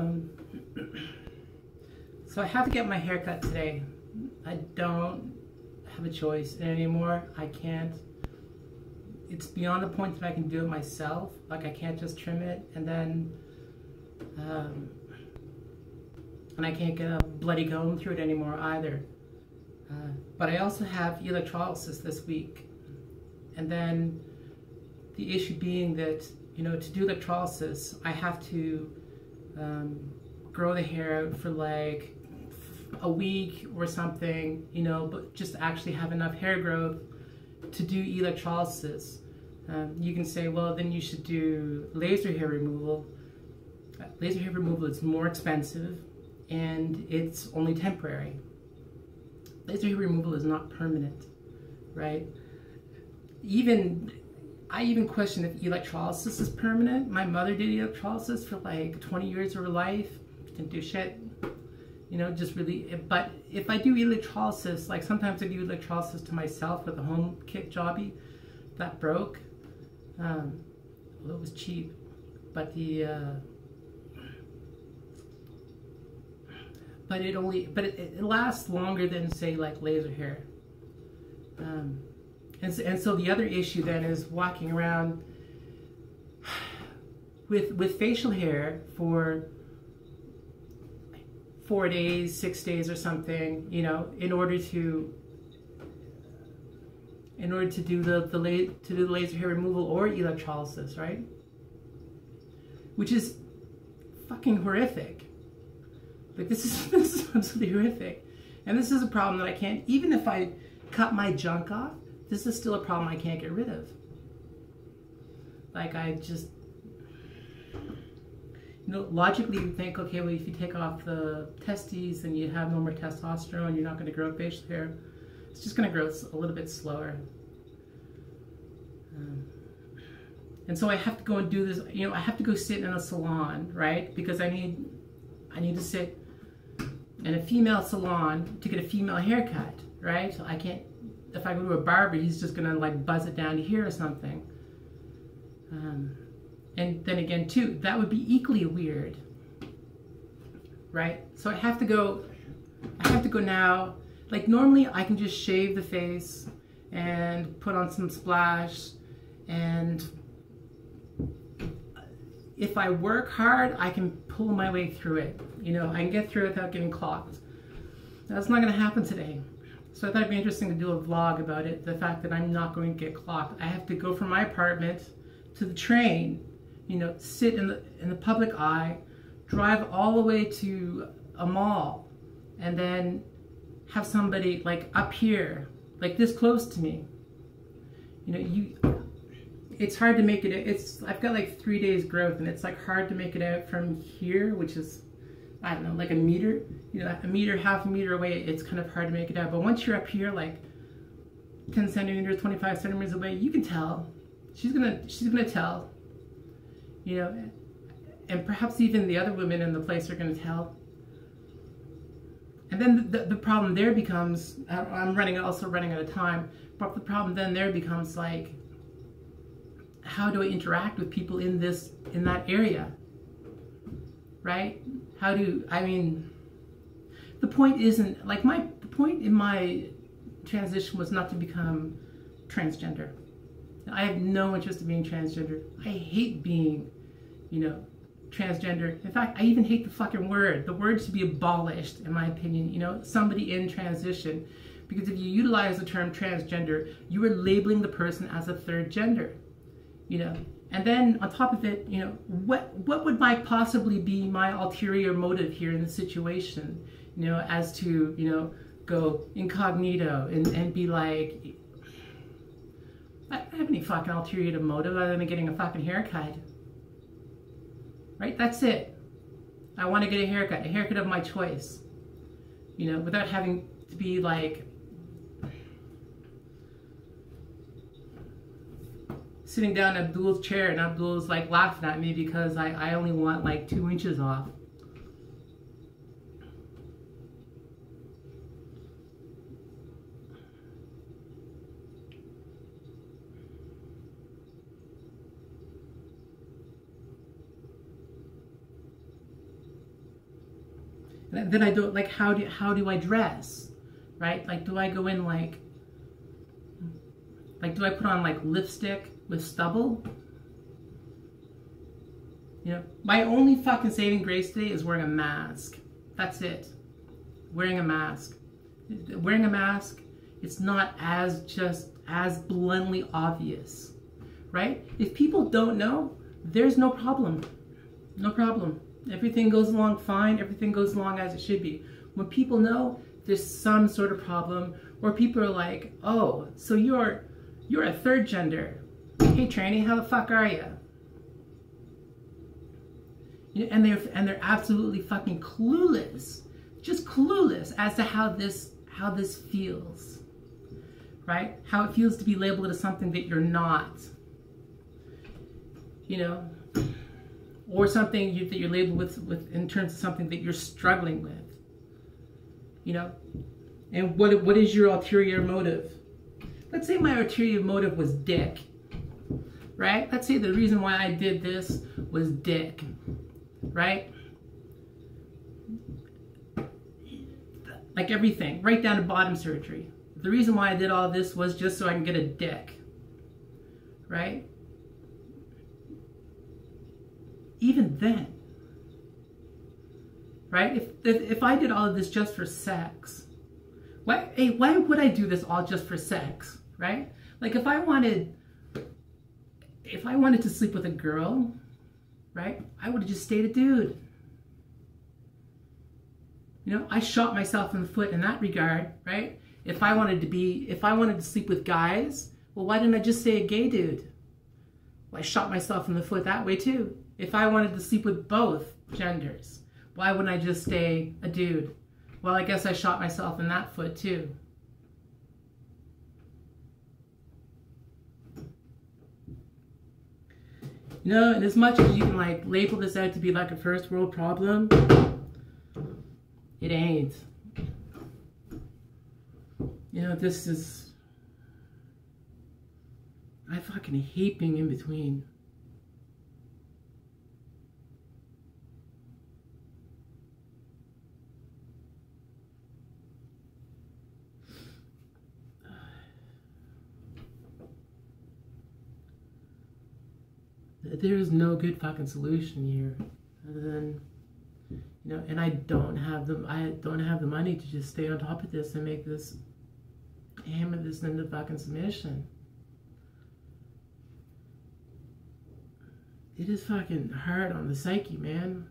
Um, so I have to get my hair cut today. I don't have a choice anymore. I can't. It's beyond the point that I can do it myself. Like I can't just trim it and then, and I can't get a bloody comb through it anymore either. But I also have electrolysis this week. And then the issue being that, you know, to do electrolysis, I have to grow the hair out for like a week or something, you know, but just actually have enough hair growth to do electrolysis. You can say, well, then you should do laser hair removal. Laser hair removal is more expensive and it's only temporary. Laser hair removal is not permanent, right? I even question if electrolysis is permanent. My mother did electrolysis for like 20 years of her life. Didn't do shit. You know, just really, but if I do electrolysis, like sometimes I do electrolysis to myself with a home kit jobby that broke. Well, it was cheap, but it lasts longer than say like laser hair. And so the other issue then is walking around with facial hair for 4 days, 6 days or something, you know, in order to do the laser hair removal or electrolysis, right? Which is fucking horrific. Like this is absolutely horrific. And this is a problem that I can't, even if I cut my junk off, this is still a problem I can't get rid of. Like I just, you know, logically you think, okay, well if you take off the testes and you have no more testosterone, you're not going to grow facial hair. It's just going to grow a little bit slower. And so I have to go and do this, you know, I have to go sit in a salon, right? Because I need to sit in a female salon to get a female haircut, right? So I can't, if I go to a barber, he's just gonna like buzz it down to here or something. And then again too, that would be equally weird, right? So I have to go now. Like normally I can just shave the face and put on some splash, and if I work hard, I can pull my way through it. You know, I can get through it without getting clogged. That's not gonna happen today. So I thought it'd be interesting to do a vlog about it, the fact that I'm not going to get clocked. I have to go from my apartment to the train, you know, sit in the public eye, drive all the way to a mall, and then have somebody like up here, like this close to me. You know, it's hard to make it, I've got like 3 days growth and it's like hard to make it out from here, which is, I don't know, like a meter, you know, a meter, half a meter away, it's kind of hard to make it out. But once you're up here, like 10 centimeters, 25 centimeters away, you can tell. She's gonna tell, you know, and perhaps even the other women in the place are gonna tell. And then the problem there becomes, I'm also running out of time, but the problem then there becomes like, how do I interact with people in that area, right? I mean, the point isn't, like the point in my transition was not to become transgender. I have no interest in being transgender. I hate being, you know, transgender. In fact, I even hate the fucking word. The word should be abolished, in my opinion, you know, somebody in transition. Because if you utilize the term transgender, you are labeling the person as a third gender, you know. And then on top of it, you know, what would possibly be my ulterior motive here in the situation, you know, as to, you know, go incognito and be like, I don't have any fucking ulterior motive other than getting a fucking haircut, right? That's it. I want to get a haircut of my choice, you know, without having to be like sitting down in Abdul's chair and Abdul's like laughing at me because I only want like 2 inches off. Then I don't, like, how do I dress, right? Like, do I go in like do I put on like lipstick with stubble? You know, my only fucking saving grace today is wearing a mask. That's it. Wearing a mask. Wearing a mask, it's not as bluntly obvious, right? If people don't know, there's no problem. No problem. Everything goes along fine. Everything goes along as it should be. When people know, there's some sort of problem, or people are like, oh, so you're a third gender. Hey, tranny, how the fuck are you? And they're absolutely fucking clueless, just clueless as to how this feels, right? How it feels to be labeled as something that you're not, you know, or something that you're labeled with in terms of something that you're struggling with, you know. And what is your ulterior motive? Let's say my ulterior motive was dick, right? Let's say the reason why I did this was dick, right? Like everything, right down to bottom surgery. The reason why I did all this was just so I can get a dick, right? Even then, right? If I did all of this just for sex, why would I do this all just for sex, right? Like if I wanted to sleep with a girl, right? I would have just stayed a dude. You know, I shot myself in the foot in that regard, right? If I wanted to sleep with guys, well, why didn't I just say a gay dude? Well, I shot myself in the foot that way too. If I wanted to sleep with both genders, why wouldn't I just stay a dude? Well, I guess I shot myself in that foot too. You know, and as much as you can like label this out to be like a first world problem, it ain't. You know, I fucking hate being in between. There is no good fucking solution here, other than, you know, and I don't have the money to just stay on top of this and hammer this into fucking submission. It is fucking hard on the psyche, man.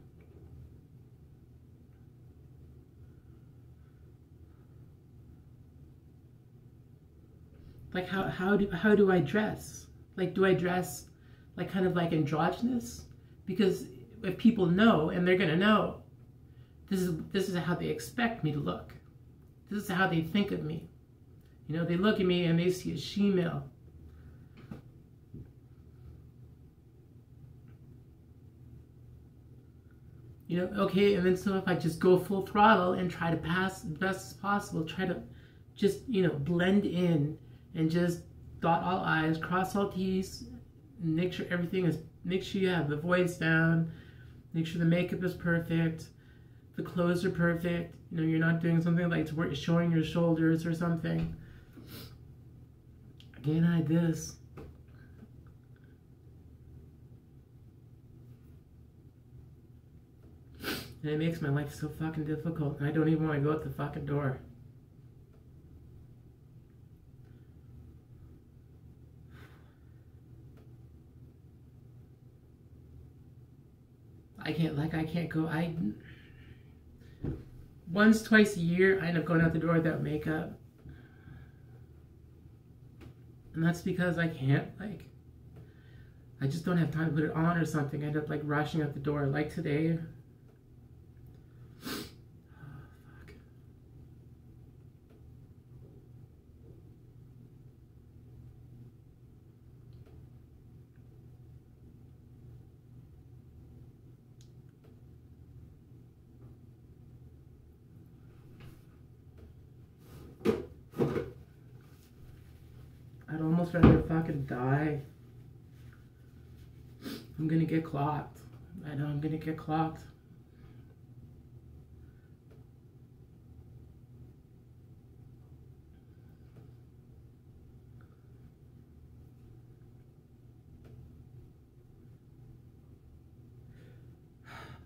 Like how do I dress? Like, do I dress like kind of like androgynous? Because if people know, and they're gonna know, this is how they expect me to look. This is how they think of me. You know, they look at me and they see a she-male. You know, okay, and then so if I just go full throttle and try to pass as best as possible, try to just, you know, blend in and just dot all I's, cross all T's, make sure make sure you have the voice down, make sure the makeup is perfect, the clothes are perfect, you know, you're not doing something like showing your shoulders or something. Again, I this. And it makes my life so fucking difficult, and I don't even want to go out the fucking door. I can't go, once, twice a year, I end up going out the door without makeup. And that's because I can't, like, I just don't have time to put it on or something. I end up, like, rushing out the door, like today. Oh, fuck. I'd almost rather fucking die. I'm gonna get clocked. I know I'm gonna get clocked.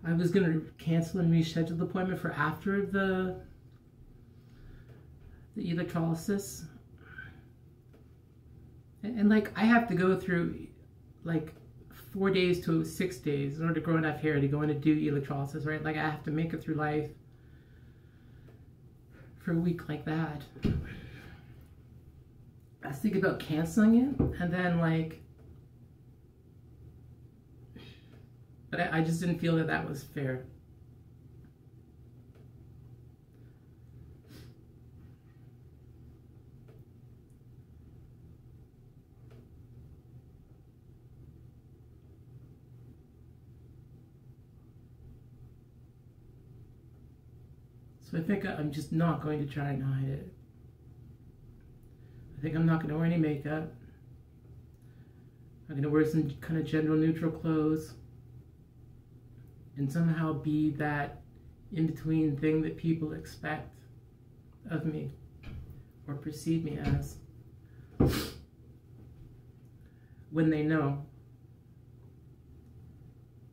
I was going to cancel and reschedule the appointment for after the electrolysis. And like, I have to go through like 4 days to 6 days in order to grow enough hair to go in and do electrolysis, right? Like, I have to make it through life for a week like that. I was thinking about canceling it, and then like, but I just didn't feel that that was fair. So I think I'm just not going to try and hide it. I think I'm not going to wear any makeup. I'm going to wear some kind of gender neutral clothes and somehow be that in-between thing that people expect of me or perceive me as when they know.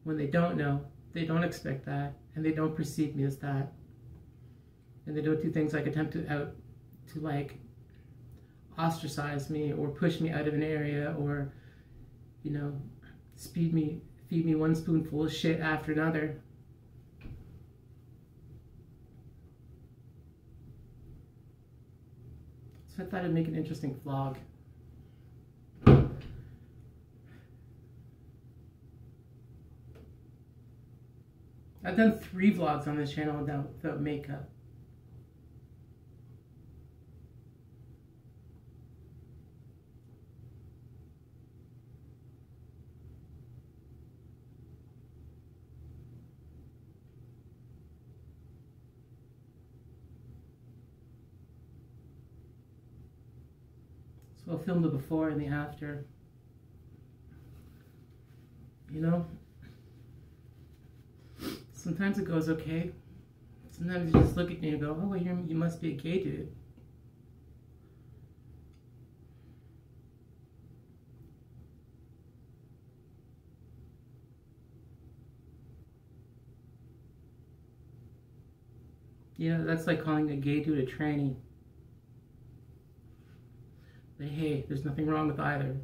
When they don't know, they don't expect that, and they don't perceive me as that. And they don't do things like attempt to like ostracize me or push me out of an area or, you know, feed me one spoonful of shit after another. So I thought I'd make an interesting vlog. I've done 3 vlogs on this channel without makeup. So I'll film the before and the after. You know? Sometimes it goes okay. Sometimes you just look at me and go, oh, well, you must be a gay dude. Yeah, that's like calling a gay dude a tranny. But hey, there's nothing wrong with either.